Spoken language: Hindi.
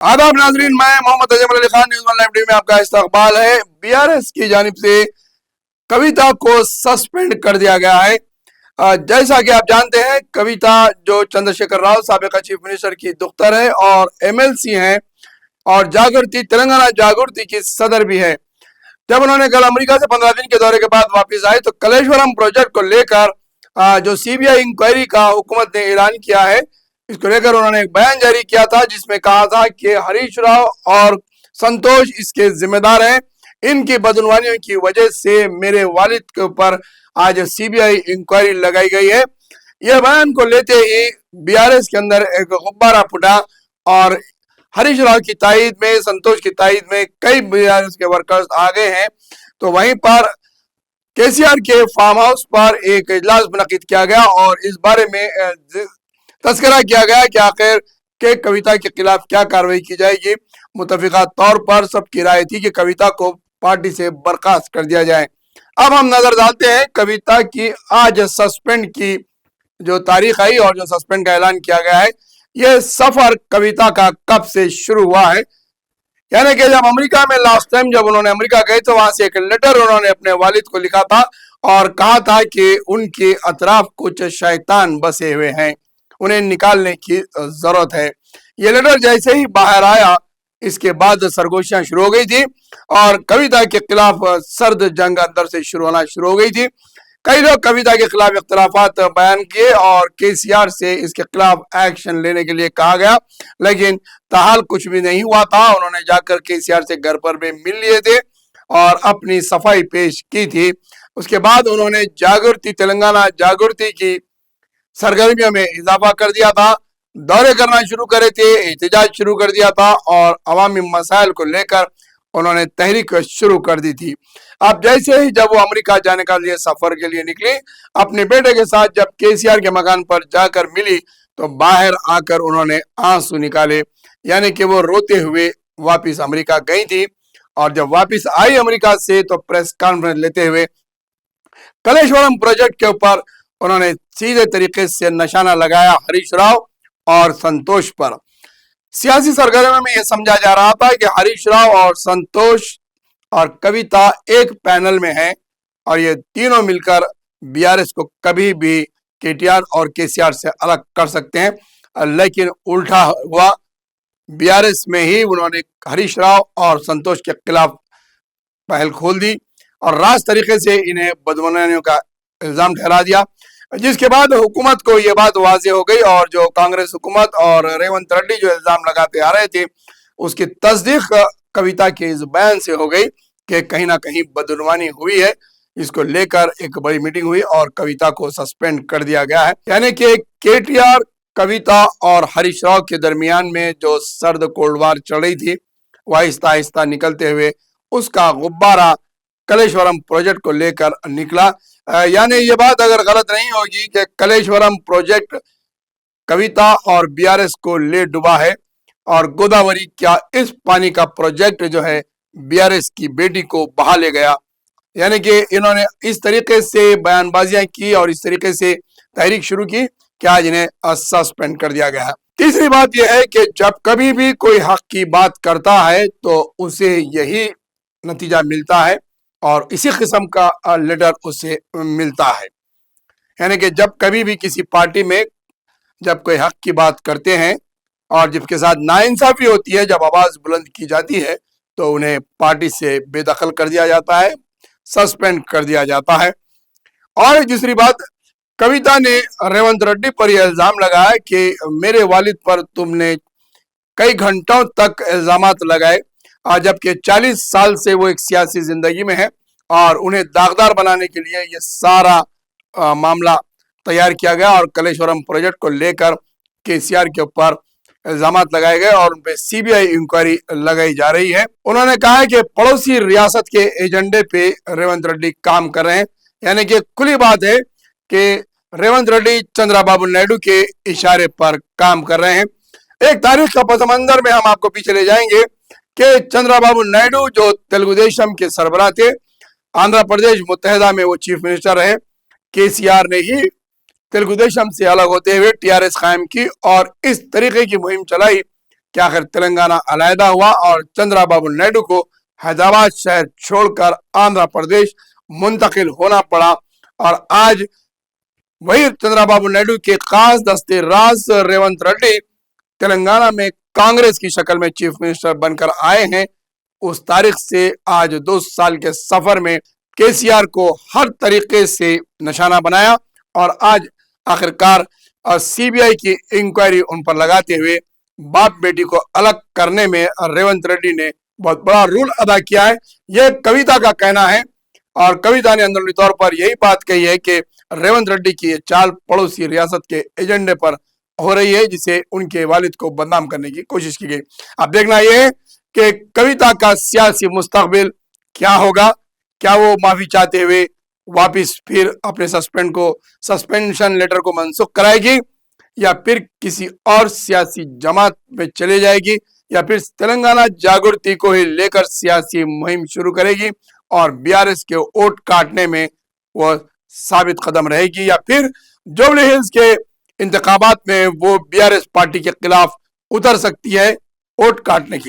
आदाब नाजरीन, मैं Mohammad Ajmal Ali Khan, news one live TV में आपका इस्तकबाल है। बीआरएस की जानिब से कविता को सस्पेंड कर दिया गया है। जैसा कि आप जानते हैं, कविता जो चंद्रशेखर राव साबिका चीफ मिनिस्टर की दुख्तर है और एमएलसी हैं और जागृति तेलंगाना जागृति की सदर भी है। जब उन्होंने कल अमेरिका से 15 दिन के दौरे के बाद वापस आए तो कलेश्वरम प्रोजेक्ट को लेकर जो सीबीआई इंक्वायरी का हुकूमत ने ऐलान किया है, इसको लेकर उन्होंने एक बयान जारी किया था जिसमें कहा था कि हरीश राव और संतोष इसके जिम्मेदार हैं। इनकी बदनवानियों की वजह से मेरे वालिद के ऊपर आज सीबीआई इंक्वायरी लगाई गई है। यह बयान को लेते ही बीआरएस के अंदर एक गुब्बारा फूटा और हरीश राव की तायद में, संतोष की तायद में कई बीआरएस के वर्कर्स आ गए हैं। तो वहीं पर केसीआर के फार्म हाउस पर एक इजलास मुनक्किद किया गया और इस बारे में तस्करा किया गया कि आखिर के कविता के खिलाफ क्या कार्रवाई की जाएगी। मुतफिका तौर पर सबकी राय थी कि कविता को पार्टी से बर्खास्त कर दिया जाए। अब हम नजर डालते हैं कविता की आज सस्पेंड की जो तारीख आई और जो सस्पेंड का ऐलान किया गया है। यह सफर कविता का कब से शुरू हुआ है, यानी कि जब अमेरिका में लास्ट टाइम जब उन्होंने अमेरिका गए तो वहां से एक लेटर उन्होंने अपने वालिद को लिखा था और कहा था कि उनके अतराफ कुछ शैतान बसे हुए हैं, उन्हें निकालने की जरूरत है। ये लेटर जैसे ही बाहर आया, इसके बाद सरगोशियां शुरू हो गई थी और कविता के खिलाफ सर्द जंग अंदर से शुरू होना शुरू हो गई थी। कई लोग कविता के खिलाफ इख्तलाफात बयान किए और केसीआर से इसके खिलाफ एक्शन लेने के लिए कहा गया, लेकिन ताहाल कुछ भी नहीं हुआ था। उन्होंने जाकर केसीआर से घर पर भी मिल लिए थे और अपनी सफाई पेश की थी। उसके बाद उन्होंने जागृति तेलंगाना जागृति की सरगर्मियों में इजाफा कर दिया था, दौरे करना शुरू करे थे, एहतजाज शुरू कर दिया था और अवामी मसाइल को लेकर उन्होंने तहरीक शुरू कर दी थी। अब जैसे ही जब वो अमेरिका जाने का लिए सफर के लिए निकली, अपने बेटे के साथ जब केसीआर के मकान पर जाकर मिली तो बाहर आकर उन्होंने आंसू निकाले, यानी कि वो रोते हुए वापिस अमेरिका गई थी। और जब वापिस आई अमेरिका से तो प्रेस कॉन्फ्रेंस लेते हुए कलेश्वरम प्रोजेक्ट के ऊपर उन्होंने सीधे तरीके से निशाना लगाया हरीश राव और संतोष पर। सियासी सरगर्मी में यह समझा जा रहा था कि हरीश राव और संतोष और कविता एक पैनल में हैं और ये तीनों मिलकर बीआरएस को कभी भी केटीआर और केसीआर से अलग कर सकते हैं, लेकिन उल्टा हुआ। बीआरएस में ही उन्होंने हरीश राव और संतोष के खिलाफ पहल खोल दी और राज तरीके से इन्हें बदगुमानियों का इल्जाम ठहरा दिया, जिसके बाद हुकूमत को यह बात वाज़ेह हो गई और जो कांग्रेस हुकूमत और रेवंत रेड्डी जो इल्जाम लगाते आ रहे थे उसकी तस्दीक कविता के इस बयान से हो गई कि कहीं ना कहीं बदगुमानी हुई है। इसको लेकर एक बड़ी मीटिंग हुई और कविता को सस्पेंड कर दिया गया है, यानी कि केटीआर, कविता और हरीश राव के दरमियान में जो सर्द कोल्ड वार चल रही थी वह आहिस्ता आहिस्ता निकलते हुए उसका गुब्बारा कलेश्वरम प्रोजेक्ट को लेकर निकला। यानी ये बात अगर गलत नहीं होगी कि कलेश्वरम प्रोजेक्ट कविता और बीआरएस को ले डुबा है और गोदावरी क्या इस पानी का प्रोजेक्ट जो है बीआरएस की बेटी को बहा ले गया। यानी कि इन्होंने इस तरीके से बयानबाजियां की और इस तरीके से तहरीक शुरू की कि आज इन्हें सस्पेंड कर दिया गया है। तीसरी बात यह है कि जब कभी भी कोई हक की बात करता है तो उसे यही नतीजा मिलता है और इसी किस्म का लेटर उसे मिलता है। यानी कि जब कभी भी किसी पार्टी में जब कोई हक की बात करते हैं और जिसके साथ नाइंसाफी होती है, जब आवाज बुलंद की जाती है तो उन्हें पार्टी से बेदखल कर दिया जाता है, सस्पेंड कर दिया जाता है। और दूसरी बात, कविता ने रेवंत रेड्डी पर यह इल्जाम लगाया कि मेरे वालिद पर तुमने कई घंटों तक इल्जामात लगाए, जबकि 40 साल से वो एक सियासी जिंदगी में है और उन्हें दागदार बनाने के लिए ये सारा मामला तैयार किया गया और कलेश्वरम प्रोजेक्ट को लेकर केसीआर के ऊपर इल्जामात लगाए गए और उन पर सीबीआई इंक्वायरी लगाई जा रही है। उन्होंने कहा है कि पड़ोसी रियासत के एजेंडे पे रेवंत रेड्डी काम कर रहे हैं, यानी कि खुली बात है कि रेवंत रेड्डी चंद्रबाबू नायडू के इशारे पर काम कर रहे हैं। एक तारीख का पस मंजर में हम आपको पीछे ले जाएंगे कि चंद्रबाबू नायडू जो तेलुगु देशम के सरबराह थे, आंध्र प्रदेश मुत्तहिदा में वो चीफ मिनिस्टर रहे। केसीआर ने ही तेलुगु देशम से अलग होते हुए टीआरएस कायम की और इस तरीके की मुहिम चलाई कि आखिर तेलंगाना अलहदा हुआ और चंद्रबाबू नायडू को हैदराबाद शहर छोड़कर आंध्र प्रदेश मुंतकिल होना पड़ा। और आज वही चंद्रबाबू नायडू के खास दस्ते राज रेवंत रेड्डी तेलंगाना में कांग्रेस की शक्ल में चीफ मिनिस्टर बनकर आए हैं। उस तारीख से आज 2 साल के सफर में केसीआर को हर तरीके से निशाना बनाया और आज आखिरकार सीबीआई की इंक्वायरी उन पर लगाते हुए बाप बेटी को अलग करने में रेवंत रेड्डी ने बहुत बड़ा रोल अदा किया है। यह कविता का कहना है और कविता ने अंदरूनी तौर पर यही बात कही है कि रेवंत रेड्डी की चाल पड़ोसी रियासत के एजेंडे पर हो रही है, जिसे उनके वालिद को बदनाम करने की कोशिश की गई। अब देखना यह है कि कविता का सियासी मुस्तकबिल क्या होगा। क्या वो माफी चाहते हुए वापिस फिर अपने सस्पेंशन लेटर को मनसूख कराएगी, या फिर किसी और सियासी जमात में चले जाएगी, या फिर तेलंगाना जागृति को ही लेकर सियासी मुहिम शुरू करेगी और बीआरएस के वोट काटने में वह साबित कदम रहेगी, या फिर जुबली हिल्स के इंतखाबात में वो बीआरएस पार्टी के खिलाफ उतर सकती है वोट काटने के लिए।